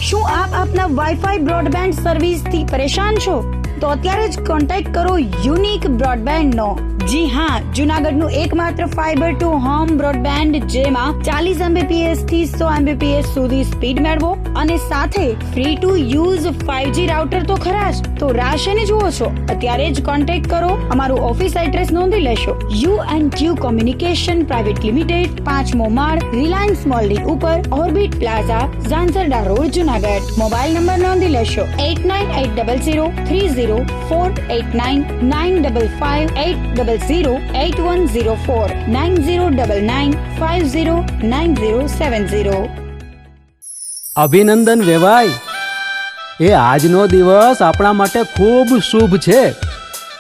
શું આપ આપના વાઈફાઈ બ્રોડબેન્ડ સર્વિસ થી પરેશાન છો? તો અત્યારે જ કોન્ટેક્ટ કરો યુનિક બ્રોડબેન્ડ નો. જી હા, જુનાગઢનું એકમાત્ર ફાઈબર ટુ હોમ બ્રોડબેન્ડ, જેમાં 40 Mbps થી 100 Mbps સુધી સ્પીડ મેળવો અને સાથે free to use 5G router તો ખરા જ. તો રાહ શેની જુઓ છો? અત્યારે જ કોન્ટેક્ટ કરો. અમારું ઓફિસ એડ્રેસ નોંધી લેશો. U&Q કોમ્યુનિકેશન પ્રાઇવેટ લિમિટેડ, 5મો માળ, રિલાયન્સ મોલની ઉપર, orbit plaza, Zanzarda road, Junagadh. Mobile number નોંધી લેશો 8980030489 95580808104 9099509070. અભિનંદન વેવાય. એ આજનો દિવસ આપણા માટે ખૂબ શુભ છે,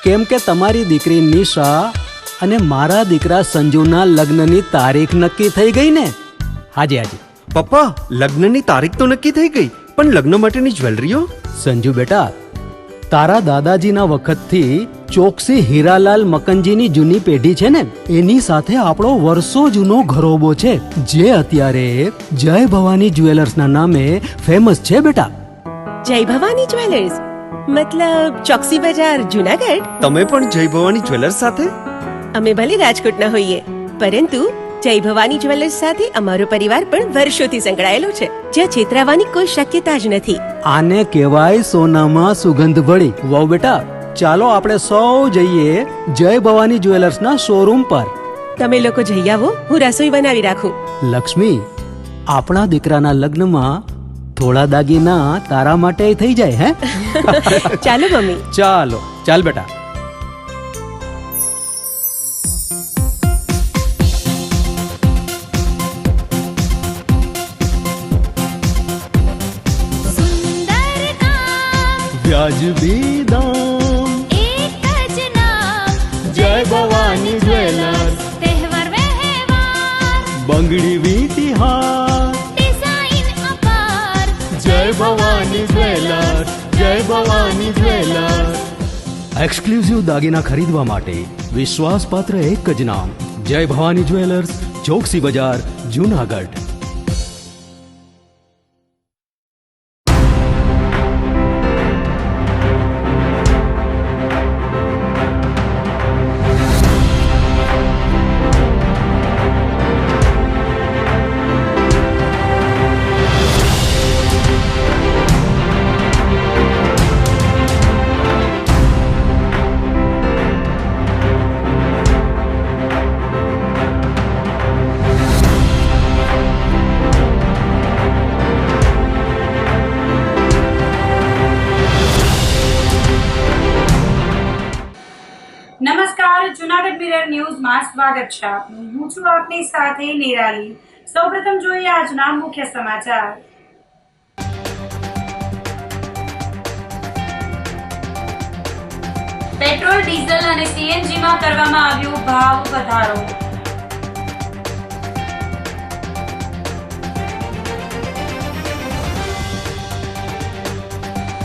કેમ કે તમારી દીકરી નિશા અને મારા દીકરા સંજુના લગ્નની તારીખ નક્કી થઈ ગઈ ને. હાજી હાજી પપ્પા, લગ્નની તારીખ તો નક્કી થઈ ગઈ, પણ લગ્ન માટેની જ્વેલરીઓ? સંજુ બેટા, તારા દાદાજીના વખતથી ચોકસી હીરાલાલ મકનજીની જૂની પેઢી છે ને, એની સાથે આપણો વર્ષો જૂનો ઘરોબો છે, જે અત્યારે જય ભવાની જ્વેલર્સના નામે ફેમસ છે બેટા. જય ભવાની જ્વેલર્સ મતલબ ચોકસી બજાર, જુનાગઢ? તમે પણ જય ભવાની જ્વેલર્સ સાથે? અમે ભલે રાજકોટના હોઈએ, પરંતુ જય ભવાની જ્વેલર્સ સાથે અમારો પરિવાર પણ વર્ષોથી સંકળાયેલો છે, જ્યાં છેતરાવાની કોઈ શક્યતા જ નથી. આને કહેવાય સોનામાં સુગંધ ભળી. વાવ બેટા, ચાલો આપણે સૌ જઈએ જય ભવાની જ્વેલર્સના શોરૂમ પર. તમે લોકો જઈ આવો, હું રસોઈ બનાવી રાખું. લક્ષ્મી, આપણા દીકરાના લગ્નમાં થોડા દાગીના તારા માટે થઈ જાય. હે ચાલો મમ્મી. ચાલો ચાલ બેટા. વ્યાજબી દામ, એક જ નામ, જય ભવાની જ્વેલર્સ. તહેવાર વ્યવહાર, બંગડી વીંટી હાર, ડિઝાઇન અપાર, જય ભવાની જ્વેલર્સ, જય ભવાની જ્વેલર્સ. એક્સક્લુઝિવ દાગીના ખરીદવા માટે વિશ્વાસપાત્ર એક જ નામ, જય ભવાની જ્વેલર્સ, ચોકસી બજાર, જુનાગઢ. નમસ્કાર, જુનાગઢ મિરર ન્યૂઝમાં સ્વાગત છે આપનું. હું છું આપની સાથે નિરાલી. સૌપ્રથમ જોઈએ આજના મુખ્ય સમાચાર. પેટ્રોલ, ડીઝલ અને સીએનજી માં કરવામાં આવ્યો ભાવ વધારો.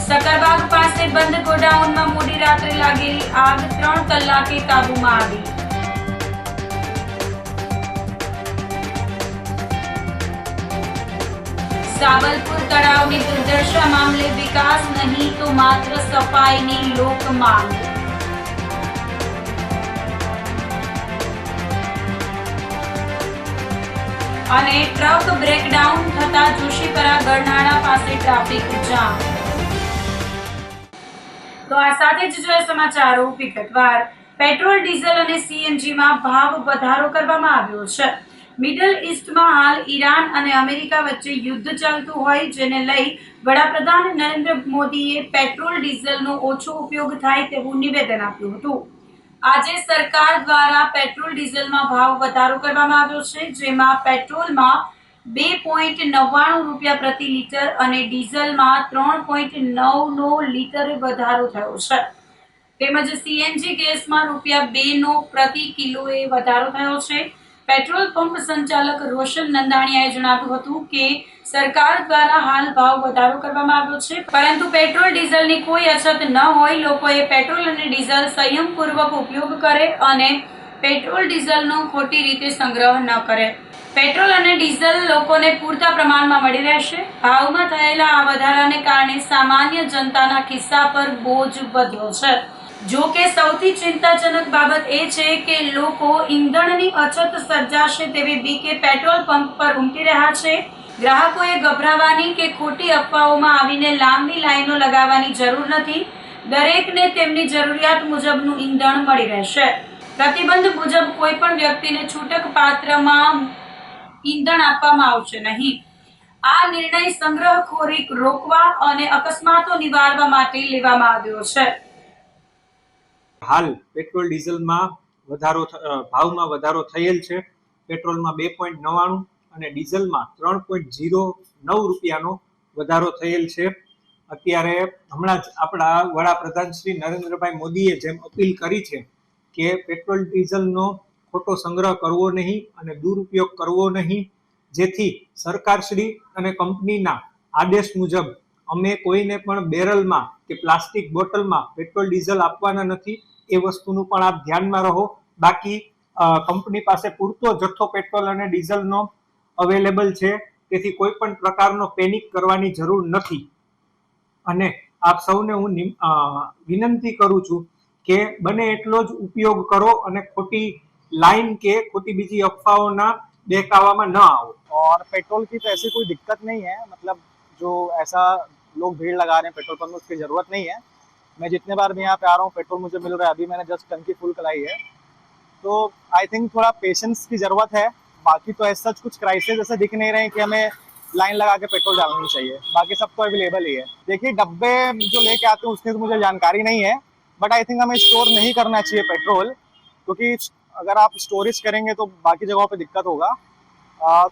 સકરબાગ પાસે બંધ ગોડાઉનમાં મોડી રાત્રે લાગેલી આગ 3 કલાકે કાબૂમાં આવી. સાબલપુર તળાવની દુર્દશા મામલે વિકાસ નહીં તો માત્ર સફાઈની લોક માંગ. અને ટ્રક બ્રેકડાઉન થતા જોશીપરા ગરનાળા પાસે ટ્રાફિક જામ. તો આ સાથે જ જોઈએ સમાચારો વિગતવાર. પેટ્રોલ, ડીઝલ અને સીએનજી માં ભાવ વધારો કરવામાં આવ્યો છે. મિડલ ઈસ્ટમાં હાલ ઈરાન અને અમેરિકા વચ્ચે યુદ્ધ ચાલતું હોય, જેને લઈ વડાપ્રધાન નરેન્દ્ર મોદીએ પેટ્રોલ, ડીઝલનો ઓછો ઉપયોગ થાય તેવું નિવેદન આપ્યું હતું. આજે સરકાર દ્વારા પેટ્રોલ, ડીઝલમાં ભાવ વધારો કરવામાં આવ્યો છે, જેમાં પેટ્રોલમાં 2.99 રૂપિયા પ્રતિ લીટર અને ડીઝલમાં 3.9 લીટરે વધારો થયો છે. તેમજ સીએનજી ગેસમાં ₹2 પ્રતિ કિલોએ વધારો થયો છે. પેટ્રોલ પંપ સંચાલક રોશન નંદાણીયાએ જણાવ્યું હતું કે સરકાર દ્વારા હાલ ભાવ વધારો કરવામાં આવ્યો છે, પરંતુ પેટ્રોલ ડીઝલની કોઈ અછત ન હોય. લોકોએ પેટ્રોલ અને ડીઝલ સંયમપૂર્વક ઉપયોગ કરે અને પેટ્રોલ ડીઝલનો ખોટી રીતે સંગ્રહ ન કરે. પેટ્રોલ અને ડીઝલ લોકોને પૂરતા પ્રમાણમાં મળી રહેશે. ભાવમાં થયેલા આ વધારાને કારણે સામાન્ય જનતાના ખિસ્સા પર બોજ વધ્યો છે. જો કે સૌથી ચિંતાજનક બાબત એ છે કે લોકો ઈંધણની અછત સર્જાશે તેવી બીકે પેટ્રોલ પંપ પર ઉમટી રહ્યા છે. ગ્રાહકોએ ગભરાવાની કે ખોટી અફવાઓમાં આવીને લાંબી લાઈનો લગાવવાની જરૂર નથી. દરેકને તેમની જરૂરિયાત મુજબનું ઈંધણ મળી રહેશે. પ્રતિબંધ મુજબ કોઈ પણ વ્યક્તિને છૂટક પાત્રમાં ઈંધણ આપવામાં આવશે નહીં. આ નિર્ણય સંગ્રહખોરી રોકવા અને અકસ્માતો નિવારવા માટે લેવામાં આવ્યો છે. હાલ પેટ્રોલ ડીઝલમાં ભાવમાં વધારો થયેલ છે. પેટ્રોલમાં 2.99 અને ડીઝલમાં 3.09 રૂપિયાનો વધારો થયેલ છે. અત્યારે હમણાં જ આપણા વડાપ્રધાન શ્રી નરેન્દ્રભાઈ મોદીએ જેમ અપીલ કરી છે કે પેટ્રોલ ડીઝલનો ખોટો સંગ્રહ કરવો નહીં અને દુરુપયોગ કરવો નહીં, જેથી સરકારશ્રી અને કંપનીના આદેશ મુજબ અમે કોઈને પણ બેરલમાં કે પ્લાસ્ટિક બોટલમાં પેટ્રોલ ડીઝલ આપવાના નથી. એ વસ્તુનું પણ આપ ધ્યાનમાં રહો. બાકી કંપની પાસે પૂરતો જથ્થો પેટ્રોલ અને ડીઝલનો અવેલેબલ છે, તેથી કોઈ પણ પ્રકારનો પેનિક કરવાની જરૂર નથી. અને આપ સૌને હું વિનંતી કરું છું કે બને એટલો જ ઉપયોગ કરો અને ખોટી लाइन के खोटी बीजी अफवाहों बहकावामां न आओ. और पेट्रोल की तो ऐसी कोई दिक्कत नहीं है, मतलब जो ऐसा लोग भीड़ लगा रहे हैं पेट्रोल पंप में उसकी ज़रूरत नहीं है. मैं जितने बार भी यहाँ पे आ रहा हूँ पेट्रोल मुझे मिल रहा है. अभी मैंने जस्ट टंकी फुल कराई है. तो आई थिंक थोड़ा पेशेंस की ज़रूरत है. बाकी तो ऐसा कुछ क्राइसिस ऐसे दिख नहीं रहे कि हमें लाइन लगा के पेट्रोल डालनी चाहिए. बाकी सब तो अवेलेबल ही है. देखिए डब्बे जो लेके आते हैं उसकी तो मुझे जानकारी नहीं है, बट आई थिंक हमें स्टोर नहीं करना चाहिए पेट्रोल, क्योंकि अगर आप स्टोरेज करेंगे तो बाकी जगहों पे दिक्कत होगा.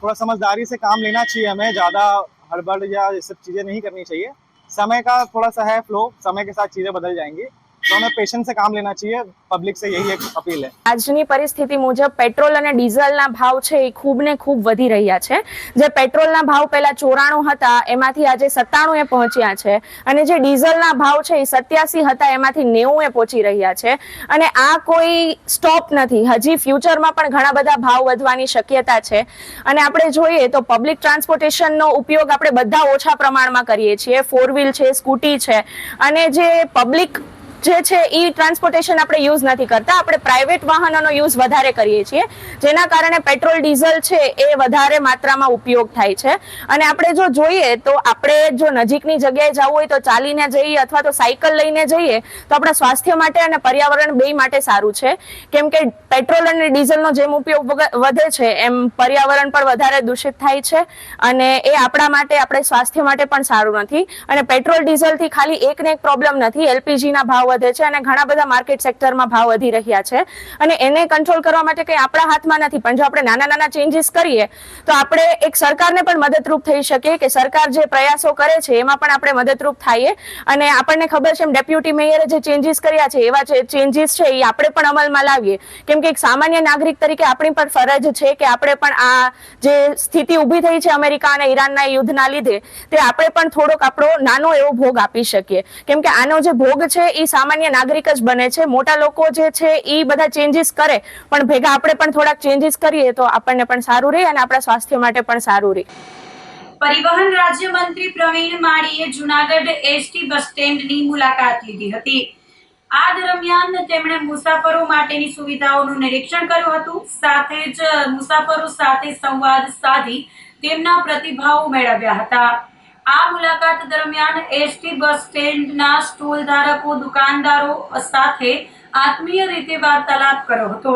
थोड़ा समझदारी से काम लेना चाहिए हमें. ज़्यादा हड़बड़ या ये सब चीज़ें नहीं करनी चाहिए. समय का थोड़ा सा है फ्लो, समय के साथ चीज़ें बदल जाएंगी, तो हमें पेशेंस से काम लेना चाहिए. પબ્લિક સે યહી એક અપીલ હે. આજની પરિસ્થિતિ મુજબ પેટ્રોલ અને ડીઝલના ભાવ છે એ ખૂબ ને ખૂબ વધી રહ્યા છે. જે પેટ્રોલના ભાવ પહેલા 94 હતા એમાંથી આજે 97 એ પહોંચ્યા છે, અને જે ડીઝલના ભાવ છે એ 87 હતા એમાંથી 90 એ પહોંચી રહ્યા છે. અને આ કોઈ સ્ટોપ નથી. હજી ફ્યુચરમાં પણ ઘણા બધા ભાવ વધવાની શક્યતા છે. અને આપણે જોઈએ તો પબ્લિક ટ્રાન્સપોર્ટેશનનો ઉપયોગ આપણે બધા ઓછા પ્રમાણમાં કરીએ છીએ. 4 વ્હીલ છે, સ્કૂટી છે, અને જે પબ્લિક જે છે એ ટ્રાન્સપોર્ટેશન આપણે યુઝ નથી કરતા. આપણે પ્રાઇવેટ વાહનોનો યુઝ વધારે કરીએ છીએ, જેના કારણે પેટ્રોલ ડીઝલ છે એ વધારે માત્રામાં ઉપયોગ થાય છે. અને આપણે જો જોઈએ તો આપણે જો નજીકની જગ્યાએ જવું હોય તો ચાલીને જઈએ અથવા તો સાયકલ લઈને જઈએ તો આપણા સ્વાસ્થ્ય માટે અને પર્યાવરણ બે માટે સારું છે. કેમ કે પેટ્રોલ અને ડીઝલનો જેમ ઉપયોગ વધે છે એમ પર્યાવરણ પણ વધારે દૂષિત થાય છે, અને એ આપણા માટે, આપણે સ્વાસ્થ્ય માટે પણ સારું નથી. અને પેટ્રોલ ડીઝલથી ખાલી એક ને એક પ્રોબ્લેમ નથી, એલપીજીના ભાવ વધે છે અને ઘણા બધા માર્કેટ સેક્ટરમાં ભાવ વધી રહ્યા છે. અને એને કંટ્રોલ કરવા માટે કંઈ આપણા હાથમાં નથી, પણ જો આપણે નાના નાના ચેન્જીસ કરીએ તો આપણે એક સરકારને પણ મદદરૂપ થઈ શકીએ કે સરકાર જે પ્રયાસો કરે છે એમાં પણ આપણે મદદરૂપ થઈએ. અને આપણને ખબર છે એમ ડેપ્યુટી મેયરે જે ચેન્જીસ કર્યા છે એવા જે ચેન્જીસ છે એ આપણે પણ અમલમાં લાવીએ. કેમ કે એક સામાન્ય નાગરિક તરીકે આપણી પણ ફરજ છે કે આપણે પણ આ જે સ્થિતિ ઊભી થઈ છે અમેરિકા અને ઈરાનના યુદ્ધના લીધે, તે આપણે પણ થોડોક આપણો નાનો એવો ભોગ આપી શકીએ. કેમ કે આનો જે ભોગ છે એ સામાન્ય નાગરિક જ બને છે. મોટા લોકો જે છે એ બધા ચેન્જીસ કરે, પણ ભેગા આપણે પણ થોડાક ચેન્જીસ કરીએ તો આપણને પણ સારું રહે અને આપણા સ્વાસ્થ્ય માટે પણ સારું રહે. પરિવહન રાજ્યમંત્રી પ્રવીણ માળીએ જૂનાગઢ એસટી બસ સ્ટેન્ડની મુલાકાત લીધી હતી. આ દરમિયાન તેમણે મુસાફરો માટેની સુવિધાઓનું નિરીક્ષણ કર્યું હતું. સાથે જ મુસાફરો સાથે સંવાદ સાધી તેમના પ્રતિભાવો મેળવ્યા હતા. આ મુલાકાત દરમિયાન એસટી બસ સ્ટેન્ડના સ્ટોલ ધારકો, દુકાનદારો સાથે આત્મીય રીતે વાર્તાલાપ કર્યો હતો.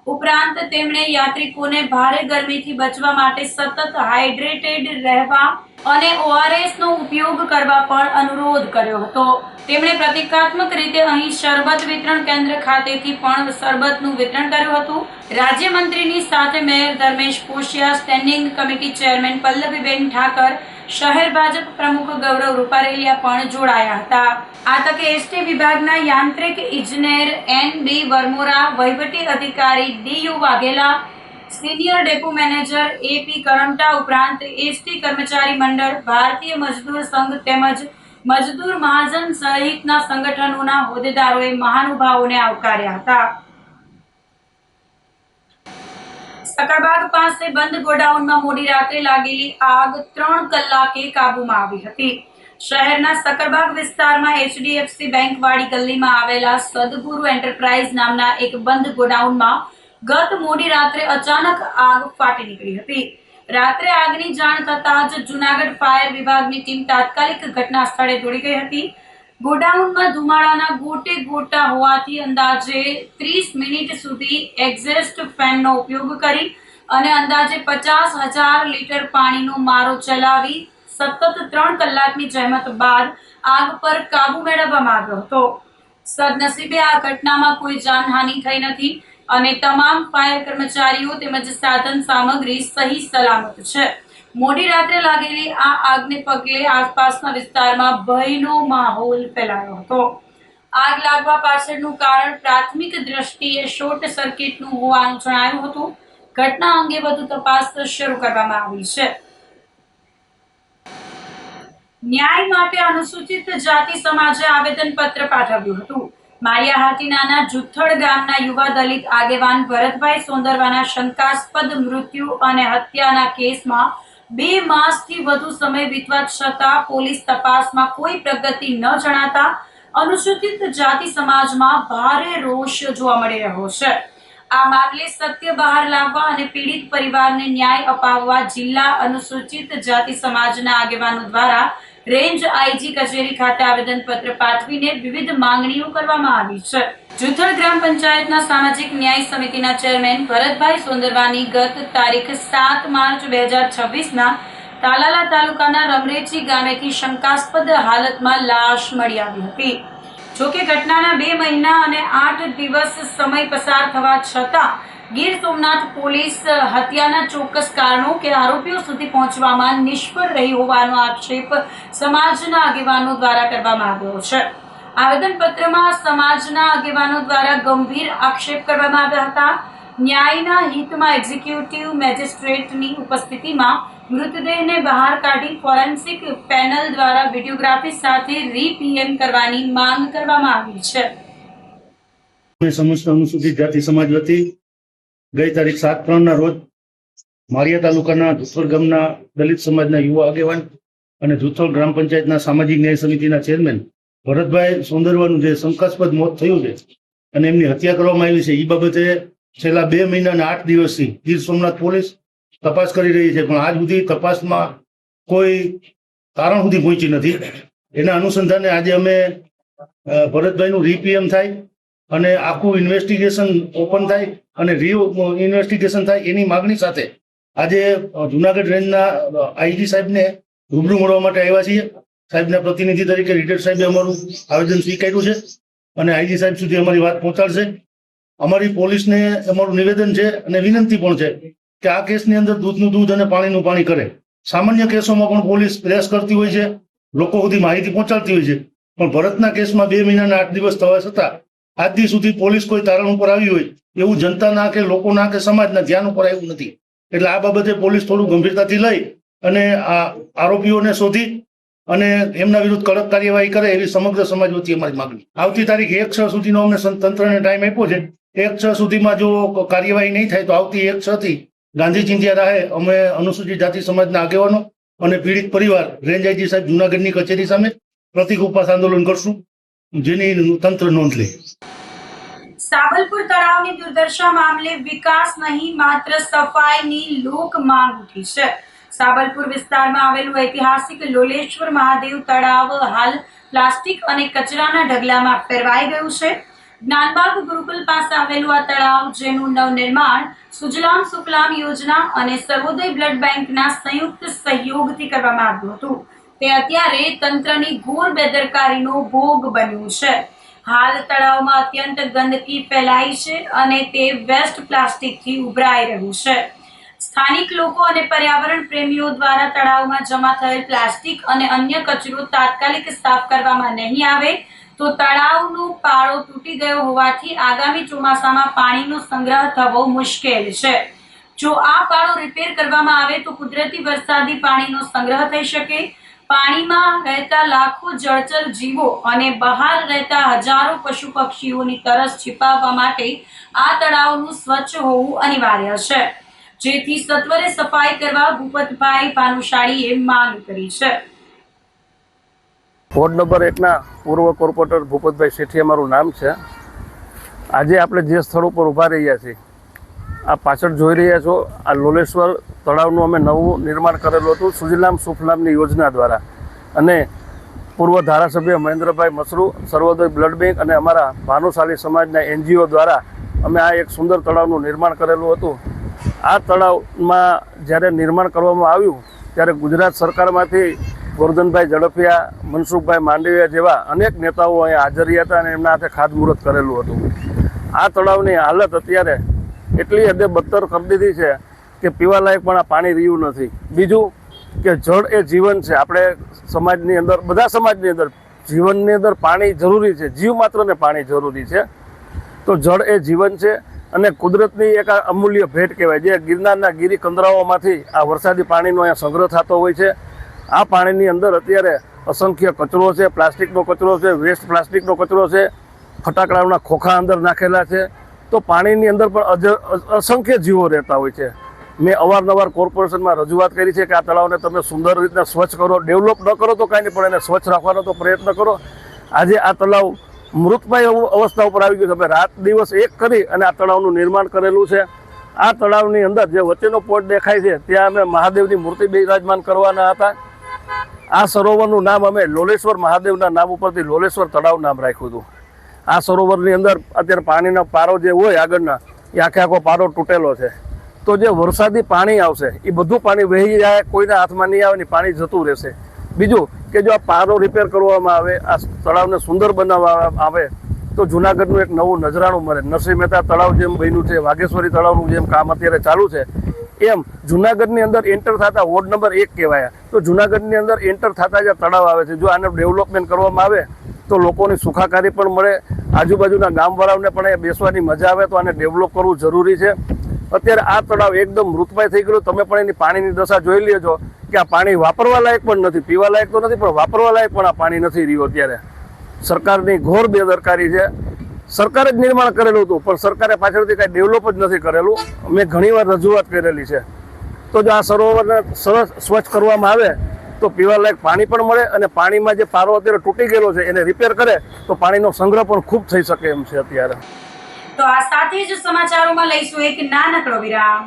ઉપરાંત તેમણે યાત્રિકોને ભારે ગરમીથી બચવા માટે સતત હાઇડ્રેટેડ રહેવા અને ORS નો ઉપયોગ કરવા પણ અનુરોધ કર્યો હતો. તેમણે પ્રતિકાત્મક રીતે અહીં શરબત વિતરણ કેન્દ્ર ખાતેથી પણ શરબતનું વિતરણ કર્યું હતું. રાજ્યમંત્રીની સાથે મેયર ધર્મેશ કોશિયા, standing committee chairman Pallaviben Thakar, શહેર ભાજપ પ્રમુખ ગૌરવ રૂપારેલિયા પણ જોડાયા હતા. આ તકે એસટી વિભાગના યાંત્રિક ઇજનેર NB વરમોરા, વહીવટી અધિકારી DU Vaghela, senior depot manager AP Karamta ઉપરાંત એસટી કર્મચારી મંડળ, ભારતીય મજદૂર સંઘ તેમજ મજદૂર મહાજન સહિતના સંગઠનોના હોદ્દેદારોએ મહાનુભાવોને આવકાર્યા હતા. સકરબાગ પાસે બંધ ગોડાઉનમાં મોડી રાત્રે લાગેલી આગ 3 કલાકે કાબૂમાં આવી હતી. શહેરના સકરબાગ વિસ્તારમાં HDFC બેંક વાળી ગલીમાં આવેલા સદગુરુ એન્ટરપ્રાઇઝ નામના એક બંધ ગોડાઉનમાં ગત મોડી રાત્રે અચાનક આગ ફાટી નીકળી હતી. રાત્રે આગની જાણ થતાં જ જૂનાગઢ ફાયર વિભાગની ટીમ તાત્કાલિક ઘટના સ્થળે દોડી ગઈ હતી. ગોડાઉનમાં ધુમાડાના ગોટે ગોટા હોવાથી અંદાજે 30 મિનિટ સુધી એક્ઝેસ્ટ ફેનનો ઉપયોગ કરી અને અંદાજે 50,000 લીટર પાણીનો મારો ચલાવી સતત 3 કલાકની જહેમત બાદ આગ પર કાબુ મેળવવામાં આવ્યો હતો. સદનસીબે આ ઘટનામાં કોઈ જાનહાનિ થઈ નથી અને તમામ ફાયર કર્મચારીઓ તેમજ સાધન સામગ્રી સહી સલામત છે. મોડી રાત્રે લાગેલી આ આગને પગલે આસપાસના વિસ્તારમાં ભયનો માહોલ ફેલાયો હતો. આગ લાગવા પાછળનું કારણ પ્રાથમિક દ્રષ્ટિએ શોર્ટ સર્કિટનું હોવાનું જણાયું હતું. ઘટના અંગે વધુ તપાસ શરૂ કરવામાં આવી છે. ન્યાય માટે અનુસૂચિત જાતિ સમાજે આવેદનપત્ર પાઠવ્યું હતું. માળિયા હાટીનાના જુથડ ગામના યુવા દલિત આગેવાન ભરતભાઈ સોંદરવાના શંકાસ્પદ મૃત્યુ અને હત્યાના કેસમાં 2 માસથી વધુ સમય વીતવા છતાં પોલીસ તપાસમાં કોઈ પ્રગતિ ન જણાતા અનુસૂચિત જાતિ સમાજમાં ભારે રોષ જોવા મળી રહ્યો છે. આ મામલે સત્ય બહાર લાવવા અને પીડિત પરિવારને ન્યાય અપાવવા જિલ્લા અનુસૂચિત જાતિ સમાજના આગેવાનો દ્વારા રેન્જ આઈજી કચેરી ખાતે આવેદનપત્ર પાઠવીને વિવિધ માંગણીઓ કરવામાં આવી છે. જુથડ ગ્રામ પંચાયતના સામાજિક ન્યાય સમિતિના ચેરમેન ભરતભાઈ સોંદરવાની ગત તારીખ 7 માર્ચ 2026ના તાલાલા તાલુકાના રમરેચી ગામેથી શંકાસ્પદ હાલતમાં લાશ મળી આવી હતી. જોકે ઘટનાના 2 મહિના અને 8 દિવસ સમય પસાર થવા છતાં ગીર સોમનાથ પોલીસ હત્યાના ચોક્કસ કારણો કે આરોપીઓ સુધી પહોંચવામાં નિષ્ફળ રહી હોવાનો આક્ષેપ સમાજના આગેવાનો દ્વારા કરવામાં આવ્યો છે. આવેદનપત્રમાં સમાજના આગેવાનો દ્વારા ગંભીર આક્ષેપ કરવામાં આવ્યા હતા. ન્યાયના હિતમાં એક્ઝિક્યુટિવ મેજિસ્ટ્રેટની ઉપસ્થિતિમાં મૃતદેહને બહાર કાઢી ફોરેન્સિક પેનલ દ્વારા વિડીયોગ્રાફી સાથે રીપીએમ કરવાની માંગ કરવામાં આવી છે. સમસ્ત અનુસૂચિત જાતિ સમાજ વતી ગઈ તારીખ 7/3ના રોજ માળિયા તાલુકાના જુથડ ગામના દલિત સમાજના યુવા આગેવાન અને જુથડ ગ્રામ પંચાયતના સામાજિક ન્યાય સમિતિના ચેરમેન ભરતભાઈ સોંદરવાનું જે શંકાસ્પદ મોત થયું છે અને એમની હત્યા કરવામાં આવી છે એ બાબતે છેલ્લા 2 મહિના અને 8 દિવસથી ગીર સોમનાથ પોલીસ તપાસ કરી રહી છે, પણ આજ સુધી તપાસમાં કોઈ કારણ સુધી પહોંચી નથી. એના અનુસંધાને આજે અમે ભરતભાઈનું રીપીએમ થાય અને આખું ઇન્વેસ્ટિગેશન ઓપન થાય અને ઇન્વેસ્ટિગેશન થાય એની માગણી સાથે આજે જુનાગઢ રેન્જના આઈજી સાહેબને રૂબરૂ મળવા માટે આવ્યા છીએ. સાહેબના પ્રતિનિધિ તરીકે રિટેડ સાહેબે અમારું આવેદન સ્વીકાર્યું છે અને આઈજી સાહેબ સુધી અમારી વાત પહોંચાડશે. અમારી પોલીસને અમારું નિવેદન છે અને વિનંતી પણ છે કે આ કેસની અંદર દૂધનું દૂધ અને પાણીનું પાણી કરે. સામાન્ય કેસોમાં પણ પોલીસ પ્રયાસ કરતી હોય છે, લોકો સુધી માહિતી પહોંચાડતી હોય છે, પણ ભરતના કેસમાં 2 મહિના અને 8 દિવસ થવા છતાં આજ દી સુધી પોલીસ કોઈ તારણ ઉપર આવી હોય એવું જનતાના કે લોકોના કે સમાજના ધ્યાન ઉપર આવ્યું નથી. એટલે આ બાબતે પોલીસ થોડું ગંભીરતાથી લઈ અને આ આરોપીઓને શોધી અને એમના વિરુદ્ધ કડક કાર્યવાહી કરે એવી સમગ્ર સમાજ વતી અમારી માંગણી. આવતી તારીખ 1/6 સુધીનો અમને તંત્રને ટાઈમ આપ્યો છે. 1/6 સુધીમાં જો કાર્યવાહી નહીં થાય તો આવતી 1/6 થી ગાંધી ચિંધ્યા રાહે અમે અનુસૂચિત જાતિ સમાજના આગેવાનો અને પીડિત પરિવાર રેન્જ આઈજી સાહેબ જુનાગઢની કચેરી સામે પ્રતિક ઉપવાસ આંદોલન કરશું, જેની તંત્ર નોંધ લે. સાબલપુર તળાવની દુર્દશા મામલે વિકાસ નહીં માત્ર સફાઈની લોક માંગ ઉઠી છે. સાબલપુર વિસ્તારમાં આવેલું ઐતિહાસિક લોલેશ્વર મહાદેવ તળાવ હાલ પ્લાસ્ટિક અને કચરાના ઢગલામાં ફેરવાઈ ગયું છે. જ્ઞાનબાગ ગુરુકુલ પાસે આવેલું આ તળાવ, જેનું નવનિર્માણ સુજલામ સુફલામ યોજના અને સર્વોદય બ્લડ બેંકના સંયુક્ત સહયોગથી કરવામાં આવ્યું હતું, તે અત્યારે તંત્રની ઘોર બેદરકારીનો ભોગ બન્યું છે. હાલ તળાવમાં અત્યંત ગંદકી ફેલાઈ છે અને તે વેસ્ટ પ્લાસ્ટિકથી ઉભરાઈ રહ્યું છે. સ્થાનિક લોકો અને પર્યાવરણ પ્રેમીઓ દ્વારા તળાવમાં જમા થયેલ પ્લાસ્ટિક અને અન્ય કચરો તાત્કાલિક સાફ કરવામાં નહીં આવે તો તળાવનો પાળો તૂટી ગયો હોવાથી આગામી ચોમાસામાં પાણીનો સંગ્રહ થવો મુશ્કેલ છે. જો આ પાળો રિપેર કરવામાં આવે તો કુદરતી વરસાદી પાણીનો સંગ્રહ થઈ શકે. પાણીમાં રહેતા લાખો જળચર જીવો અને બહાર રહેતા હજારો પશુ પક્ષીઓની તરસ છીપાવવા માટે આ તળાવનું સ્વચ્છ હોવું અનિવાર્ય છે. જેથી સત્વરે સફાઈ કરવા ભૂપતભાઈ ભાનુશાળીએ માંગ કરી છે. વોર્ડ નંબર 1ના પૂર્વ કોર્પોરેટર ભૂપતભાઈ શેઠિયા મારું નામ છે. આજે આપણે જે સ્થળ ઉપર ઊભા રહ્યા છીએ, આ પાછળ જોઈ રહ્યા છો, આ લોલેશ્વર તળાવનું અમે નવું નિર્માણ કરેલું હતું સુજલામ સુફલામની યોજના દ્વારા, અને પૂર્વ ધારાસભ્ય મહેન્દ્રભાઈ મસરૂ, સર્વોદય બ્લડ બેંક અને અમારા ભાનુશાલી સમાજના NGO દ્વારા અમે આ એક સુંદર તળાવનું નિર્માણ કરેલું હતું. આ તળાવમાં જ્યારે નિર્માણ કરવામાં આવ્યું ત્યારે ગુજરાત સરકારમાંથી ગોરધનભાઈ ઝડફિયા, મનસુખભાઈ માંડવિયા જેવા અનેક નેતાઓ અહીંયા હાજર રહ્યા હતા અને એમના હાથે ખાતમુહૂર્ત કરેલું હતું. આ તળાવની હાલત અત્યારે એટલી હદે બદતર કરી દીધી છે કે પીવાલાયક પણ આ પાણી રહ્યું નથી. બીજું કે જળ એ જીવન છે. આપણે સમાજની અંદર, બધા સમાજની અંદર જીવનની અંદર પાણી જરૂરી છે, જીવ માત્રને પાણી જરૂરી છે. તો જળ એ જીવન છે અને કુદરતની એક આ અમૂલ્ય ભેટ કહેવાય, જે ગિરનારના ગીરી કંદરાઓમાંથી આ વરસાદી પાણીનો અહીંયા સંગ્રહ થતો હોય છે. આ પાણીની અંદર અત્યારે અસંખ્ય કચરો છે, પ્લાસ્ટિકનો કચરો છે, વેસ્ટ પ્લાસ્ટિકનો કચરો છે, ફટાકડાઓના ખોખા અંદર નાખેલા છે. તો પાણીની અંદર પણ અસંખ્ય જીવો રહેતા હોય છે. મેં અવારનવાર કોર્પોરેશનમાં રજૂઆત કરી છે કે આ તળાવને તમે સુંદર રીતના સ્વચ્છ કરો, ડેવલપ ન કરો તો કાંઈ નહીં, પણ એને સ્વચ્છ રાખવાનો તો પ્રયત્ન કરો. આજે આ તળાવ મૃતમય અવસ્થા ઉપર આવી ગયું છે. અમે રાત દિવસ એક કરી અને આ તળાવનું નિર્માણ કરેલું છે. આ તળાવની અંદર જે વચ્ચેનો પોટ દેખાય છે ત્યાં અમે મહાદેવની મૂર્તિ બિરાજમાન કરવાના હતા. આ સરોવરનું નામ અમે લોલેશ્વર મહાદેવના નામ ઉપરથી લોલેશ્વર તળાવ નામ રાખ્યું હતું. આ સરોવરની અંદર અત્યારે પાણીનો પારો જે હોય આગળના, એ આખો પારો તૂટેલો છે. તો જે વરસાદી પાણી આવશે એ બધું પાણી વહી જાય, કોઈના હાથમાં નહીં આવે ને પાણી જતું રહેશે. બીજું કે જો આ પારો રિપેર કરવામાં આવે, આ તળાવને સુંદર બનાવવામાં આવે તો જૂનાગઢનું એક નવું નજરાણું મળે. નરસિંહ મહેતા તળાવ જેમ બન્યું છે, વાઘેશ્વરી તળાવનું જેમ કામ અત્યારે ચાલુ છે, એમ જૂનાગઢની અંદર એન્ટર થતા વોર્ડ નંબર 1 કહેવાય. તો જૂનાગઢની અંદર એન્ટર થતા જે તળાવ આવે છે, જો આને ડેવલપમેન્ટ કરવામાં આવે તો લોકોની સુખાકારી પણ મળે, આજુબાજુના ગામવાળાઓને પણ એ બેસવાની મજા આવે. તો આને ડેવલપ કરવું જરૂરી છે. અત્યારે આ તળાવ એકદમ મૃતમય થઈ ગયું. તમે પણ એની પાણીની દશા જોઈ લેજો કે આ પાણી વાપરવા લાયક પણ નથી, પીવા લાયક તો નથી, પણ વાપરવા લાયક પણ આ પાણી નથી રહ્યું. અત્યારે સરકારની ઘોર બેદરકારી છે. સરકારે જ નિર્માણ કરેલું હતું પણ સરકારે પાછળથી કાંઈ ડેવલપ જ નથી કરેલું. મેં ઘણીવાર રજૂઆત કરેલી છે. તો જો આ સરોવરને સરસ સ્વચ્છ કરવામાં આવે તો પીવાલાયક પાણી પણ મળે, અને પાણીમાં જે પારો અત્યારે તૂટી ગયેલો છે એને રિપેર કરે તો પાણીનો સંગ્રહ પણ ખૂબ થઈ શકે એમ છે અત્યારે. તો આ સાથે જ સમાચારોમાં લઈશું એક નાનકડો વિરામ.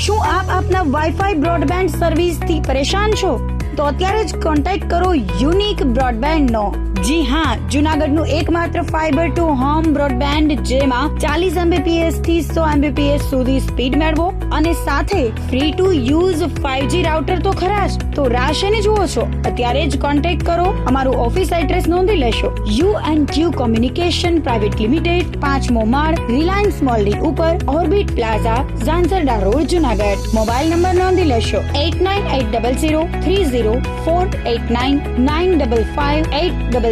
શું આપ આપના વાઈફાઈ બ્રોડબેન્ડ સર્વિસથી પરેશાન છો? તો અત્યારે જ કોન્ટેક્ટ કરો યુનિક બ્રોડબેન્ડ નો. જી હા, જુનાગઢનું એકમાત્ર ફાઈબર ટુ હોમ બ્રોડબેન્ડ, જેમાં 40 Mbps થી 100 Mbps સુધી સ્પીડ મેળવો અને સાથે free to use 5G router તો ખરા જ. તો રાહ શેને જુઓ છો? અત્યારે જ કોન્ટેક્ટ કરો. અમારું ઓફિસ એડ્રેસ નોંધી લેશો. U&Q કોમ્યુનિકેશન પ્રાઇવેટ લિમિટેડ, 5મો માળ, રિલાયન્સ મોલની ઉપર, orbit plaza, Zanzarda road, Junagadh. Mobile number નોંધી લેશો 8980030489 95580808104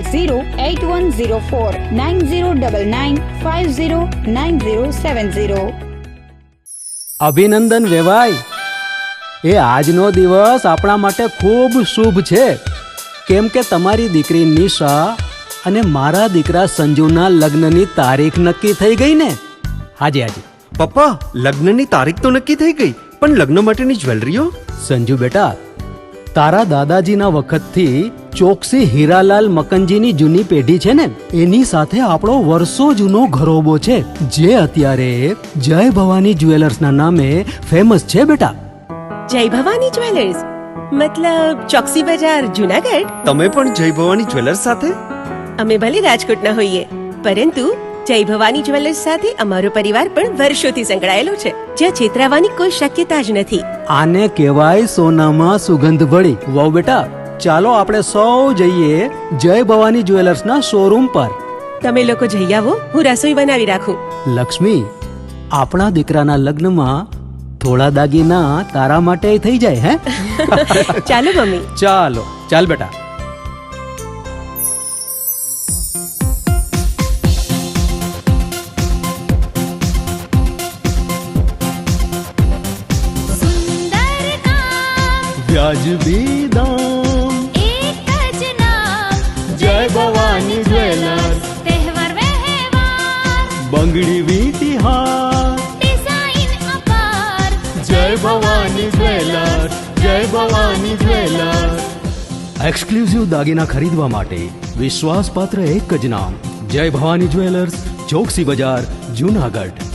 9099509070. અભિનંદન વેવાઈ. એ આજનો દિવસ આપણા માટે ખૂબ શુભ છે, કેમ કે તમારી દીકરી નિશા અને મારા દીકરા સંજુના લગ્નની તારીખ નક્કી થઈ ગઈ ને. હાજી હાજી પપ્પા, લગ્નની તારીખ તો નક્કી થઈ ગઈ, પણ લગ્ન માટેની જ્વેલરીઓ? સંજુ બેટા, તારા દાદાજીના વખતથી ચોકસી હીરાલાલ મકનજીની જૂની પેઢી છે ને, એની સાથે આપણો વર્ષો જૂનો ઘરોબો છે, જે અત્યારે જય ભવાની જ્વેલર્સના નામે ફેમસ છે બેટા. જય ભવાની જ્વેલર્સ મતલબ ચોકસી બજાર, જુનાગઢ? તમે પણ જય ભવાની જ્વેલર્સ સાથે? અમે ભલે રાજકોટના હોઈએ, પરંતુ જય ભવાની જ્વેલર્સ સાથે અમારો પરિવાર પણ વર્ષોથી સંકળાયેલો છે, જ્યાં છેતરાવાની કોઈ શક્યતા જ નથી. આને કહેવાય સોનામાં સુગંધ ભળી. વાવ બેટા, ચાલો આપણે સૌ જઈએ જય ભવાની જ્વેલર્સના શોરૂમ પર. તમે લોકો જઈ આવો, હું રસોઈ બનાવી રાખું. લક્ષ્મી, આપણા દીકરાના લગ્નમાં થોડા દાગીના તારા માટે થઈ જાય. હે ચાલો મમ્મી. ચાલો ચાલ બેટા. વાજબી દામ. एक ज नाम જય ભવાની જ્વેલર્સ. તહેવાર વ્યવહાર બંગડી વીટી હાર. ડિઝાઇન અપાર જય ભવાની જ્વેલર્સ. જય ભવાની જ્વેલર્સ. એક્સક્લુઝિવ દાગીના ખરીદવા માટે વિશ્વાસપાત્ર એક જ નામ, જય ભવાની જ્વેલર્સ, ચોકસી બજાર, જુનાગઢ.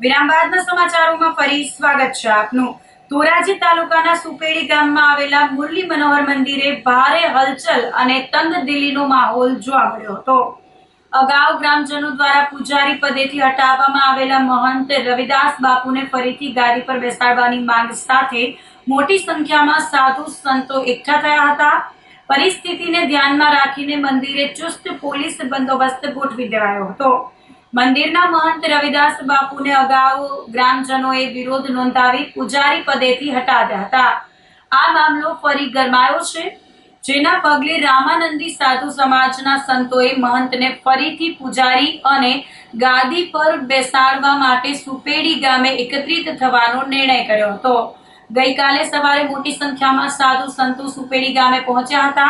વિરામ બાદના સમાચારોમાં ફરી સ્વાગત છે આપનું. ધોરાજી તાલુકાના સુપેડી ગામમાં આવેલા મુરલી મનોહર મંદિરે ભારે હલચલ અને તંગદિલીનો માહોલ જોવા મળ્યો હતો. અગાઉ ગ્રામજનો દ્વારા પૂજારી પદેથી હટાવવામાં આવેલા મહંત રવિદાસ બાપુને ફરીથી ગાદી પર બેસાડવાની માંગ સાથે મોટી સંખ્યામાં સાધુ સંતો એકઠા થયા હતા. પરિસ્થિતિને ધ્યાનમાં રાખીને મંદિરે ચુસ્ત પોલીસ બંદોબસ્ત ગોઠવી દેવાયો હતો. મંદિરના મહંત રવિદાસ બાપુને અગાઉ ગ્રામજનોએ વિરોધ નોંધાવી પૂજારી પદેથી હટાવ્યા હતા. આ મામલો ફરી ગરમાયો છે, જેના પગલે રામાનંદી સાધુ સમાજના સંતોએ મહંતને ફરીથી પૂજારી અને ગાદી પર બેસાડવા માટે સુપેડી ગામે એકત્રિત થવાનો નિર્ણય કર્યો હતો. ગઈકાલે સવારે મોટી સંખ્યામાં સાધુ સંતો સુપેડી ગામે પહોંચ્યા હતા.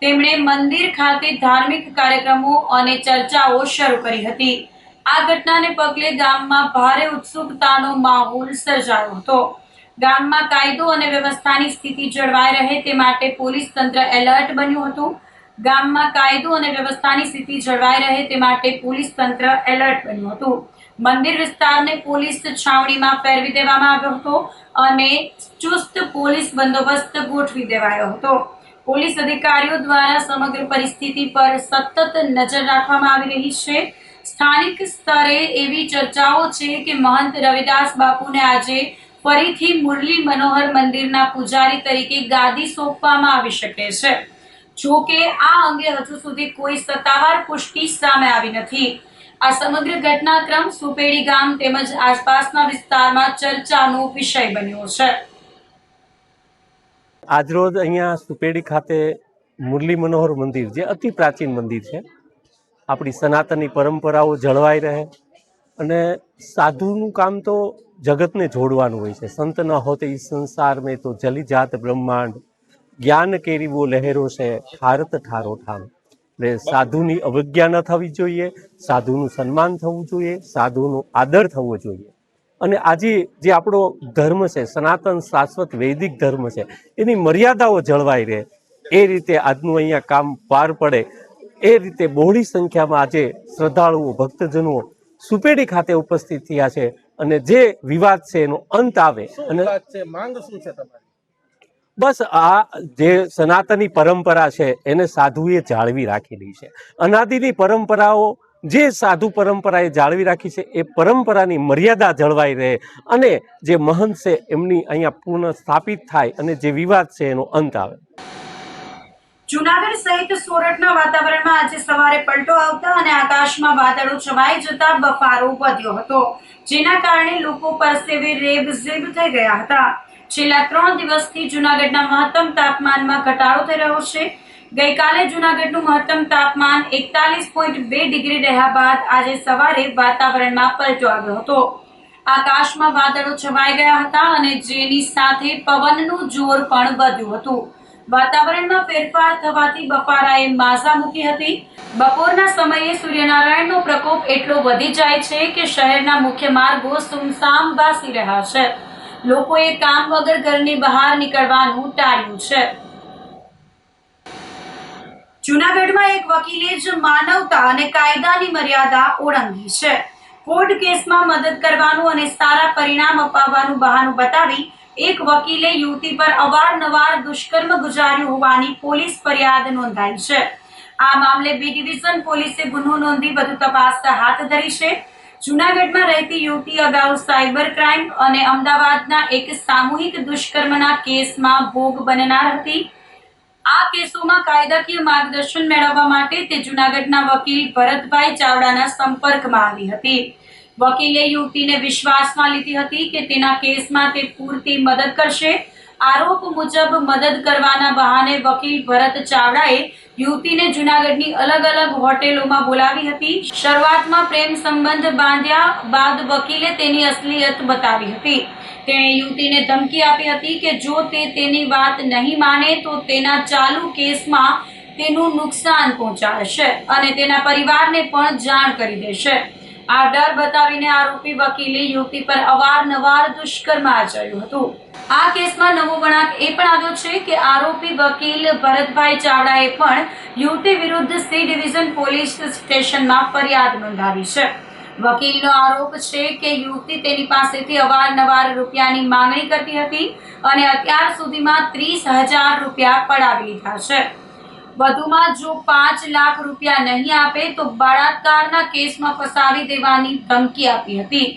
તેમણે મંદિર ખાતે ધાર્મિક કાર્યક્રમો અને ચર્ચાઓ શરૂ કરી હતી. આ ઘટનાને પગલે ગામમાં ભારે ઉત્સુકતાનો માહોલ સર્જાયો હતો. ગામમાં કાયદો અને વ્યવસ્થાની સ્થિતિ જળવાઈ રહે તે માટે પોલીસ તંત્ર એલર્ટ બન્યું હતું. ગામમાં કાયદો અને વ્યવસ્થાની સ્થિતિ જળવાઈ રહે તે માટે પોલીસ તંત્ર એલર્ટ બન્યું હતું. મંદિર વિસ્તારને પોલીસ છાવણીમાં ફેરવી દેવામાં આવ્યો હતો અને ચુસ્ત પોલીસ બંદોબસ્ત ગોઠવી દેવાયો હતો. પોલીસ અધિકારીઓ દ્વારા સમગ્ર પરિસ્થિતિ પર સતત નજર રાખવામાં આવી રહી છે. સ્થાનિક સ્તરે એવી ચર્ચાઓ છે કે મહંત રવિદાસ બાપુને આજે ફરીથી મુરલી મનોહર મંદિરના પૂજારી તરીકે ગાદી સોંપવામાં આવી શકે છે. જો કે આ અંગે હજુ સુધી કોઈ સત્તાવાર પુષ્ટિ સામે આવી નથી. આ સમગ્ર ઘટનાક્રમ સુપેડી ગામ તેમજ આસપાસના વિસ્તારમાં ચર્ચાનો વિષય બન્યો છે. આજરોજ અહીંયા સુપેડી ખાતે મુરલી મનોહર મંદિર, જે અતિ પ્રાચીન મંદિર છે, આપણી સનાતનની પરંપરાઓ જળવાઈ રહે અને સાધુનું કામ તો જગતને જોડવાનું હોય છે. સંત ન હોતે ઇસ સંસાર મેં તો જલી જાત બ્રહ્માંડ, જ્ઞાન કેરી વો લહેરો છે, ઠારત ઠારો ઠામ. એટલે સાધુની અવજ્ઞા ન થવી જોઈએ, સાધુનું સન્માન થવું જોઈએ, સાધુનો આદર થવો જોઈએ. અને આજે જે આપણો ધર્મ છે, સનાતન શાશ્વત વૈદિક ધર્મ છે, એની મર્યાદાઓ જળવાઈ રહે એ રીતે આજનું અહીંયા કામ પાર પડે એ રીતે બહોળી સંખ્યામાં આજે શ્રદ્ધાળુઓ, ભક્તજનો સુપેડી ખાતે ઉપસ્થિત થયા છે અને જે વિવાદ છે એનો અંત આવે. અને માંગ શું છે તમારી? બસ આ જે સનાતની પરંપરા છે એને સાધુએ જાળવી રાખેલી છે. અનાદિની પરંપરાઓ જે સાધુ પરંપરાએ જાળવી રાખી છે એ પરંપરાની મર્યાદા જળવાઈ રહે અને જે મહંત છે એમની અહીંયા પૂર્ણ સ્થાપિત થાય અને જે વિવાદ છે એનો અંત આવે. જૂનાગઢ સહિત સોરઠના વાતાવરણમાં આજે સવારે પલટો આવતા અને આકાશમાં વાદળો છવાઈ જતા બફારો વધ્યો હતો, જેના કારણે લોકો પરસેવે રેબઝેબ થઈ ગયા હતા. છેલ્લા 3 દિવસથી જૂનાગઢના મહત્તમ તાપમાનમાં ઘટાડો થઈ રહ્યો છે. ગઈકાલે જૂનાગઢનું મહત્તમ તાપમાન 41.2 ડિગ્રી રહ્યા બાદ આજે સવારે વાતાવરણમાં પલટો આવ્યો હતો. આકાશમાં વાદળો છવાઈ ગયા હતા અને જેની સાથે પવનનું જોર પણ વધ્યું હતું. વાતાવરણમાં ફેરફાર થવાથી બફારાએ માઝા મૂકી હતી. બપોરના સમયે સૂર્યનારાયણનો પ્રકોપ એટલો વધી જાય છે કે શહેરના મુખ્ય માર્ગો સુમસામ ભાસી રહ્યા છે. લોકોએ કામ વગર ઘરની બહાર નીકળવાનું ટાળ્યું છે. જૂનાગઢમાં એક વકીલે જ માનવતા અને કાયદાની મર્યાદા ઓળંગી છે. કોર્ટ કેસમાં મદદ કરવાનું અને સારા પરિણામ અપાવવાનું બહાનું બતાવી એક વકીલે યુવતી પર અવારનવાર દુષ્કર્મ ગુજાર્યું હોવાની પોલીસ ફરિયાદ નોંધાઈ છે. આ મામલે બી ડિવિઝન પોલીસે ગુનો નોંધી વધુ તપાસ હાથ ધરી છે. જૂનાગઢમાં રહેતી યુવતી અગાઉ સાયબર ક્રાઇમ અને અમદાવાદના એક સામૂહિક દુષ્કર્મના કેસમાં ભોગ બનનાર હતી. આ કેસોમાં કાયદાકીય માર્ગદર્શન મેળવવા માટે તે જૂનાગઢના વકીલ ભરતભાઈ ચાવડાના સંપર્કમાં આવી હતી. વકીલે યુવતીને વિશ્વાસમાં લીધી હતી કે તેના કેસમાં તે પૂરતી મદદ કરશે. આરોપ મુજબ મદદ કરવાના બહાને વકીલ ભરત ચાવડાએ યુવતીને જૂનાગઢની અલગ અલગ હોટેલોમાં બોલાવી હતી. શરૂઆતમાં પ્રેમ સંબંધ બાંધ્યા બાદ વકીલે તેની અસલિયત બતાવી હતી. તેણે યુવતીને ધમકી આપી હતી કે જો તે તેની વાત નહીં માને તો તેના ચાલુ કેસમાં તેનું નુકસાન પહોંચાડશે અને તેના પરિવારને પણ જાણ કરી દેશે. આ ડર બતાવીને આરોપી વકીલે યુવતી પર અવારનવાર દુષ્કર્મ આચર્યું હતું. આ કેસમાં નવો વળાંક એ પણ આવ્યો છે કે આરોપી વકીલ ભરતભાઈ ચાવડાએ પણ યુવતી વિરુદ્ધ સી ડિવિઝન પોલીસ સ્ટેશનમાં ફરિયાદ નોંધાવી છે. વકીલનો આરોપ છે કે યુવતી તેની પાસેથી અવારનવાર રૂપિયાની માંગણી કરતી હતી અને અત્યાર સુધીમાં 30,000 રૂપિયા પડાવી લીધા છે. વધુમાં જો 5 લાખ રૂપિયા નહીં આપે તો બળાત્કારના કેસમાં ફસાવી દેવાની ધમકી આપી હતી.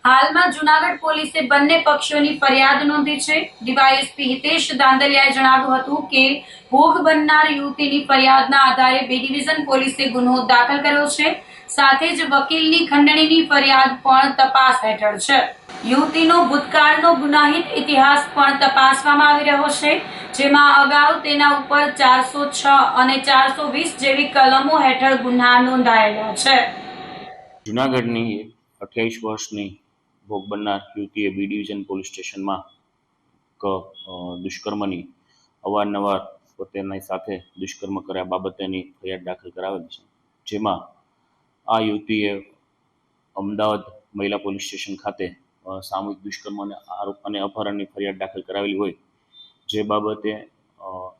હાલમાં જૂનાગઢ પોલીસે બંને પક્ષોની ફરિયાદ નોંધી છે. ડીવાયએસપી હિતેશ દાંદલિયાએ જણાવ્યું હતું કે ભોગ બનનાર યુવતીની ફરિયાદના આધારે બી ડિવિઝન પોલીસે ગુનો દાખલ કર્યો છે. સાથે જ વકીલની ખંડણીની ફરિયાદ પણ તપાસ હેઠળ છે. યુવતીનો ભૂતકાળનો ગુનાહિત ઇતિહાસ પણ તપાસવામાં આવી રહ્યો છે, જેમાં અગાઉ તેના ઉપર 406 અને 420 જેવી કલમો હેઠળ ગુના નોંધાયેલા છે. જૂનાગઢની 28 વર્ષની ભોગ બનનાર યુવતીએ બી ડિવિઝન પોલીસ સ્ટેશનમાં દુષ્કર્મની અવારનવાર પોતાની સાથે દુષ્કર્મ કર્યા બાબતેની ફરિયાદ દાખલ કરાવેલી છે. જેમાં આ યુવતીએ અમદાવાદ મહિલા પોલીસ સ્ટેશન ખાતે સામૂહિક દુષ્કર્મ અને અપહરણની ફરિયાદ દાખલ કરાવેલી હોય, જે બાબતે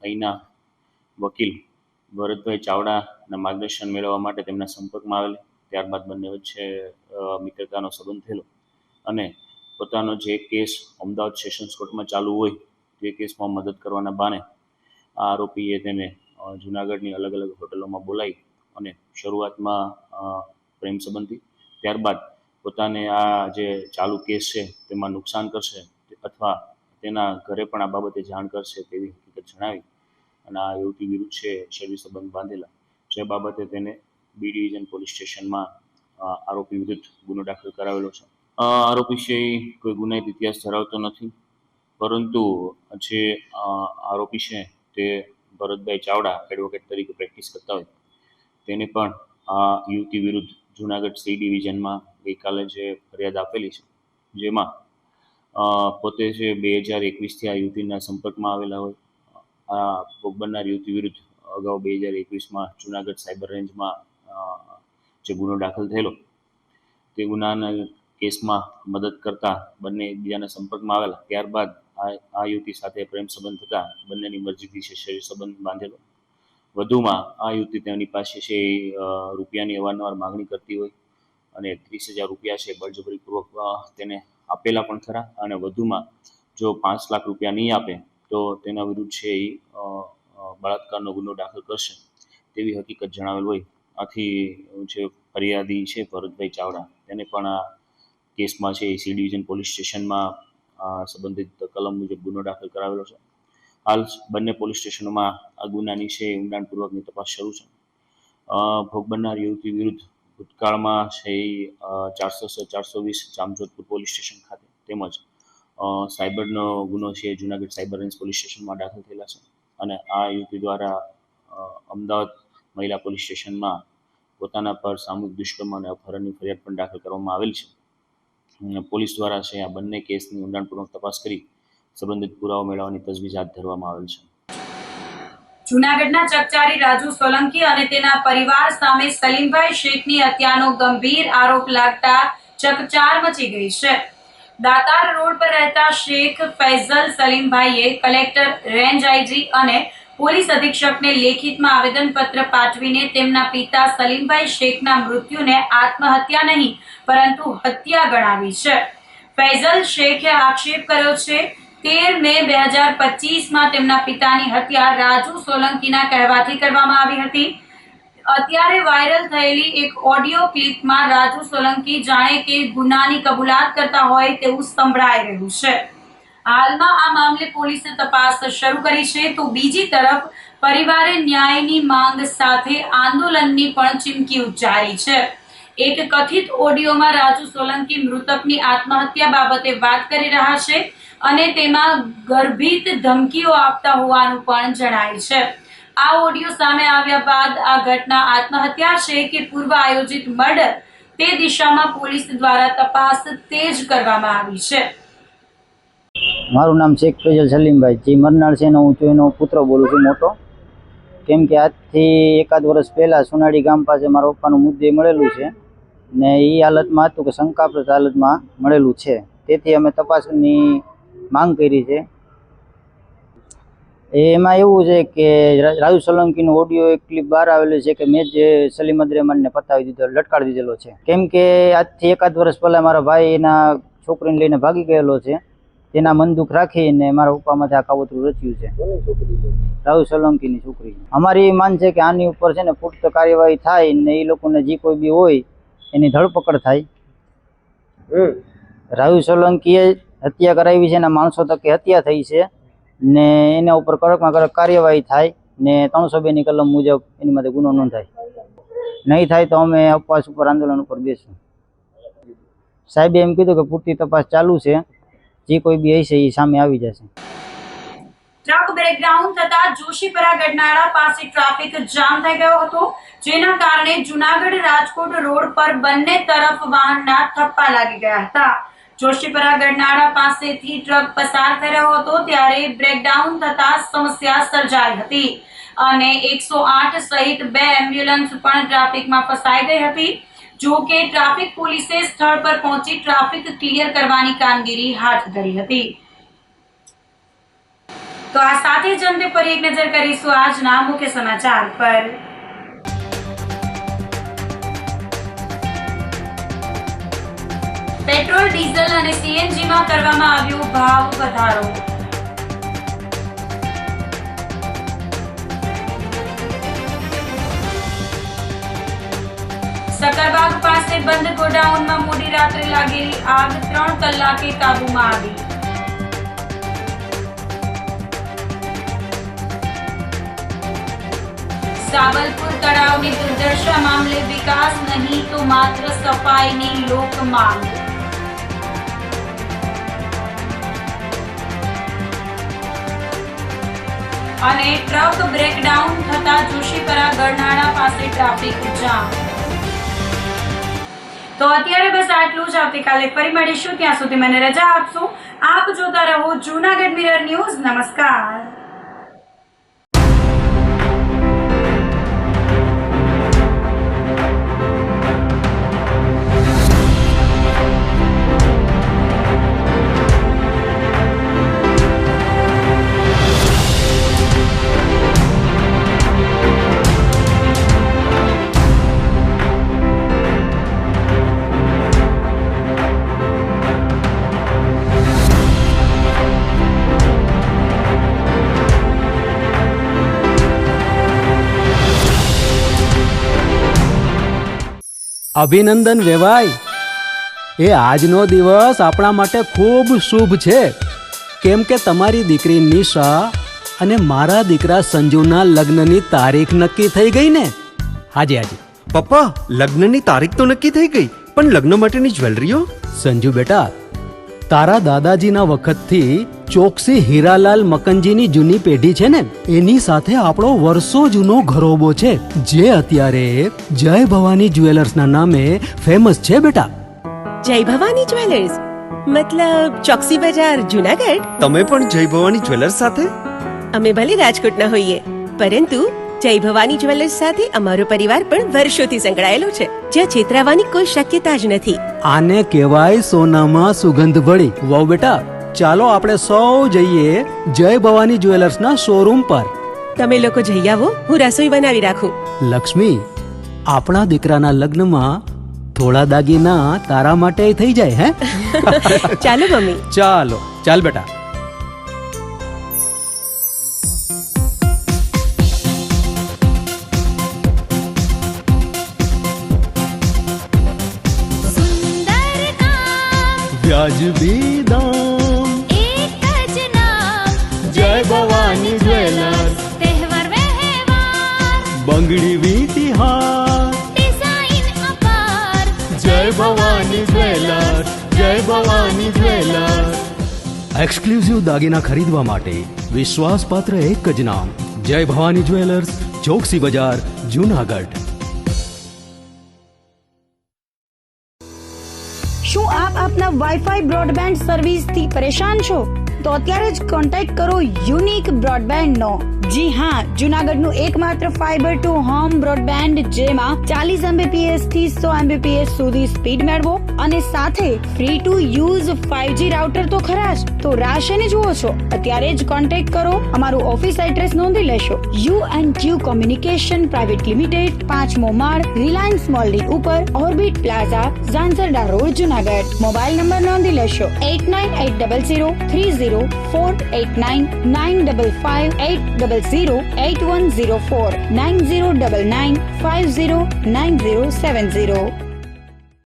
અહીંના વકીલ ભરતભાઈ ચાવડાના માર્ગદર્શન મેળવવા માટે તેમના સંપર્કમાં આવેલી. ત્યારબાદ બંને વચ્ચે મિત્રતાનો સંબંધ થયેલો અને પોતાનો જે કેસ અમદાવાદ સેશન્સ કોર્ટમાં ચાલુ હોય તે કેસમાં મદદ કરવાના બહાને આ આરોપીએ તેને જૂનાગઢની અલગ અલગ હોટલોમાં બોલાવી અને શરૂઆતમાં પ્રેમ સંબંધી, ત્યારબાદ પોતાને આ જે ચાલુ કેસ છે તેમાં નુકસાન કરશે અથવા તેના ઘરે પણ આ બાબતે જાણ કરશે તેવી હકીકત જણાવી અને આ યુવતી વિરુદ્ધ છે શરીર સંબંધ બાંધેલા, જે બાબતે તેને બી ડિવિઝન પોલીસ સ્ટેશનમાં આરોપી વિરુદ્ધ ગુનો દાખલ કરાવેલો છે. આરોપી છે કોઈ ગુનાહિત ઇતિહાસ ધરાવતો નથી, પરંતુ જે આરોપી છે તે ભરતભાઈ ચાવડા એડવોકેટ તરીકે પ્રેક્ટિસ કરતા હોય તેને પણ આ યુવતી વિરુદ્ધ જૂનાગઢ સી ડિવિઝનમાં ગઈકાલે જે ફરિયાદ આપેલી છે, જેમાં પોતે છે 2021થી આ યુવતીના સંપર્કમાં આવેલા હોય. આ ભોગ બનનાર યુવતી વિરુદ્ધ અગાઉ 2021માં જૂનાગઢ સાયબર રેન્જમાં જે ગુનો દાખલ થયેલો તે ગુનાના કેસમાં મદદ કરતા બંને એકબીજાના સંપર્કમાં આવેલા. ત્યારબાદ આ યુવતી સાથે પ્રેમ સંબંધ થતા બંનેની મરજીથી છે શરીર સંબંધ બાંધેલો. વધુમાં આ યુવતી તેની પાસે છે રૂપિયાની અવારનવાર માગણી કરતી હોય અને 30,000 રૂપિયા છે બળજબરીપૂર્વક તેને આપેલા પણ ખરા અને વધુમાં જો 5 લાખ રૂપિયા નહીં આપે તો તેના વિરુદ્ધ છે એ બળાત્કારનો ગુનો દાખલ કરશે તેવી હકીકત જણાવેલ હોય. આથી જે ફરિયાદી છે ભરતભાઈ ચાવડા તેને પણ આ કેસમાં છે સી ડિવિઝન પોલીસ સ્ટેશનમાં સંબંધિત કલમ મુજબ ગુનો દાખલ કરાવેલો છે. હાલ બંને પોલીસ સ્ટેશનોમાં આ ગુનાની છે ઊંડાણપૂર્વકની તપાસ શરૂ છે. ભોગ બનનાર યુવતી વિરુદ્ધ ભૂતકાળમાં છે 406, 420 જામજોધપુર પોલીસ સ્ટેશન ખાતે તેમજ સાયબરનો ગુનો છે જૂનાગઢ સાયબર રેન્જ પોલીસ સ્ટેશનમાં દાખલ થયેલા છે અને આ યુવતી દ્વારા અમદાવાદ મહિલા પોલીસ સ્ટેશનમાં પોતાના પર સામૂહિક દુષ્કર્મ અને અપહરણની ફરિયાદ પણ દાખલ કરવામાં આવેલ છે. પોલીસ દ્વારા છે આ બંને કેસની ઊંડાણપૂર્વક તપાસ કરી સંબંધિત પુરાવા મેળવવાની તજવીજ હાથ ધરવામાં આવેલ છે. જૂનાગઢના ચકચારી રાજુ સોલંકી અને તેના પરિવાર સામે સલીમભાઈ શેખની હત્યાનો ગંભીર આરોપ લાગતા ચકચાર મચી ગઈ છે. દાતાર રોડ પર રહેતા શેખ ફૈઝલ સલીમભાઈએ કલેક્ટર, રેન્જ આઈજી અને પોલીસ અધિક્ષકને લેખિતમાં આવેદનપત્ર પાઠવીને તેમના પિતા સલીમભાઈ શેખના મૃત્યુને આત્મહત્યા નહીં પરંતુ હત્યા ગણાવી છે. ફૈઝલ શેખે આક્ષેપ કર્યો છે 13 મે 2025માં તેમના પિતાની હત્યા રાજુ સોલંકીના કહેવાથી કરવામાં આવી હતી. અત્યારે વાયરલ થયેલી એક ઓડિયો ક્લિપમાં રાજુ સોલંકી જાણે કે ગુનાની કબૂલાત કરતા હોય તેવું સંભળાઈ રહ્યું છે. હાલમાં આ મામલે પોલીસે તપાસ શરૂ કરી છે, તો બીજી તરફ પરિવારે ન્યાયની માંગ સાથે આંદોલનની પણ ચીમકી ઉચ્ચારી છે. એક કથિત ઓડિયોમાં રાજુ સોલંકી મૃતકની આત્મહત્યા બાબતે વાત કરી રહ્યા છે અને તેમાં ગર્ભિત ધમકીઓ આપતા હોવાનું પણ જણાય છે. આ ઓડિયો સામે આવ્યા બાદ આ ઘટના આત્મહત્યા છે કે પૂર્વ આયોજિત મર્ડર તે દિશામાં પોલીસ દ્વારા તપાસ તેજ કરવામાં આવી છે. મારું નામ શેખ ફૈઝલ સલીમભાઈ, જે મરનાર છે એનો હું તો એનો પુત્ર બોલું છું મોટો. કેમ કે આજથી એકાદ વર્ષ પહેલાં સોનાડી ગામ પાસે મારા પપ્પાનું મુદ્દે મળેલું છે ને એ હાલતમાં હતું કે શંકાસ્પદ હાલતમાં મળેલું છે. તેથી અમે તપાસની માંગ કરી છે. એમાં એવું છે કે રાજુ સોલંકીનો ઓડિયો એક ક્લિપ બહાર આવેલું છે કે મેં જ સલીમ અબ્દુર્રહમાનને પતાવી દીધો, લટકાડી દીધેલો છે. કેમ કે આજથી એકાદ વર્ષ પહેલાં મારા ભાઈ એના છોકરીને લઈને ભાગી ગયેલો છે. તેના મન દુઃખ રાખીને મારા પપ્પામાંથી આ કાવતરું રચ્યું છે. રાજુ સોલંકીની છોકરી. અમારી માન છે કે આની ઉપર છે ને પુખ્ત કાર્યવાહી થાય ને એ લોકોને જે કોઈ બી હોય એની ધરપકડ થાય. રાજુ સોલંકીએ હત્યા કરાવી છે, એના માણસો તકે હત્યા થઈ છે ને એના ઉપર કડકમાં કડક કાર્યવાહી થાય ને 302 ની કલમ મુજબ એની માટે ગુનો નોંધાય. નહીં થાય તો અમે ઉપવાસ ઉપર આંદોલન ઉપર બેસું. સાહેબે એમ કીધું કે પૂરતી તપાસ ચાલુ છે, જે કોઈ બી હશે એ સામે આવી જશે. ટ્રક બ્રેકડાઉન થતા જોશીપરા ગઢનાળા પાસે ટ્રાફિક જામ થઈ ગયો હતો, જેના કારણે જુનાગઢ રાજકોટ રોડ પર બંને તરફ વાહનના થપ્પા લાગી ગયા હતા. જોશીપરા ગઢનાળા પાસેથી ટ્રક પસાર થઈ રહ્યો હતો ત્યારે બ્રેકડાઉન થતા સમસ્યા સર્જાઈ હતી અને 108 સહિત 2 એમ્બ્યુલન્સ પણ ટ્રાફિકમાં ફસાઈ ગઈ હતી. જો કે ટ્રાફિક પોલીસે સ્થળ પર પહોંચી ટ્રાફિક ક્લિયર કરવાની કામગીરી હાથ ધરી હતી. તો આ સાથે જ અંતે પર એક નજર કરીશું આજના મુખ્ય સમાચાર પર. પેટ્રોલ, ડીઝલ અને સીએનજીમાં કરવામાં આવ્યો ભાવ વધારો. સકરબાગ પાસે બંધ ગોડાઉનમાં મોડી રાત્રે લાગેલી આગ 3 કલાકે કાબૂમાં આવી. સાબલપુર તળાવની દુર્દશા મામલે વિકાસ નહીં તો માત્ર સફાઈની લોક માંગ. અને ટ્રક બ્રેકડાઉન થતા જોશીપરા ગઢનાળા પાસે ટ્રાફિક જામ. તો અત્યારે બસ આટલું જ. આવતીકાલે ફરી મળીશું, ત્યાં સુધી મને રજા આપશો. આપ જોતા રહો જૂનાગઢ મિરર ન્યૂઝ. નમસ્કાર. અભિનંદન વેવાય. એ આજનો દિવસ આપણા માટે ખૂબ શુભ છે, કેમ કે તમારી દીકરી નિશા અને મારા દીકરા સંજુના લગ્નની તારીખ નક્કી થઈ ગઈ ને. હાજી. પપ્પા, લગ્નની તારીખ તો નક્કી થઈ ગઈ, પણ લગ્ન માટેની જ્વેલરીઓ? સંજુ બેટા, તારા દાદાજીના વખતથી ચોકસી હીરાલાલ મકનજીની જૂની પેઢી છે ને, એની સાથે આપણો વર્ષો જૂનો ઘરોબો છે, જે અત્યારે જય ભવાની જ્વેલર્સના નામે ફેમસ છે બેટા. જય ભવાની જ્વેલર્સ મતલબ ચોકસી બજાર, જુનાગઢ? તમે પણ જય ભવાની જ્વેલર્સ સાથે? અમે ભલે રાજકોટના હોઈએ, પરંતુ જય ભવાની જ્વેલર્સ સાથે અમારો પરિવાર પણ વર્ષોથી સંકળાયેલો છે, જ્યાં છેતરાવાની કોઈ શક્યતા જ નથી. આને કહેવાય સોનામાં સુગંધ ભળી. વાવ બેટા, ચાલો આપણે સૌ જઈએ જય ભવાની જ્વેલર્સના શોરૂમ પર. તમે લોકો જઈ આવો, હું રસોઈ બનાવી રાખું. લક્ષ્મી, આપણા દીકરાના લગ્નમાં થોડા દાગીના તારા માટે થઈ જાય. હે ચાલો મમ્મી. ચાલ બેટા. सुंदर काम વ્યાજબી દામ एक ભવાની જ્વેલર્સ. એક્સક્લુઝિવ દાગીના ખરીદવા માટે વિશ્વાસપાત્ર એક જ નામ, જય ભવાની જ્વેલર્સ, ચોકસી બજાર, જુનાગઢ. શું આપ આપના વાઈફાઈ બ્રોડબેન્ડ સર્વિસથી પરેશાન છો? તો અત્યારે જ કોન્ટેક્ટ કરો યુનિક બ્રોડબેન્ડનો. જી હા, જુનાગઢનું એકમાત્ર ફાઈબર ટુ હોમ બ્રોડબેન્ડ જેમાં 40 Mbps થી 100 Mbps સુધી સ્પીડ મેળવો અને સાથે free to use 5G router તો ખરા જ. તો રાહ શેની જુઓ છો? અત્યારે જ કોન્ટેક્ટ કરો. અમારું ઓફિસ એડ્રેસ નોંધી લેશો. U&Q કોમ્યુનિકેશન પ્રાઇવેટ લિમિટેડ, 5મો માળ, રિલાયન્સ મોલની ઉપર, orbit plaza, Zanzarda road, Junagadh. Mobile number નોંધી લેશો 8980304089995580808104 9099509070.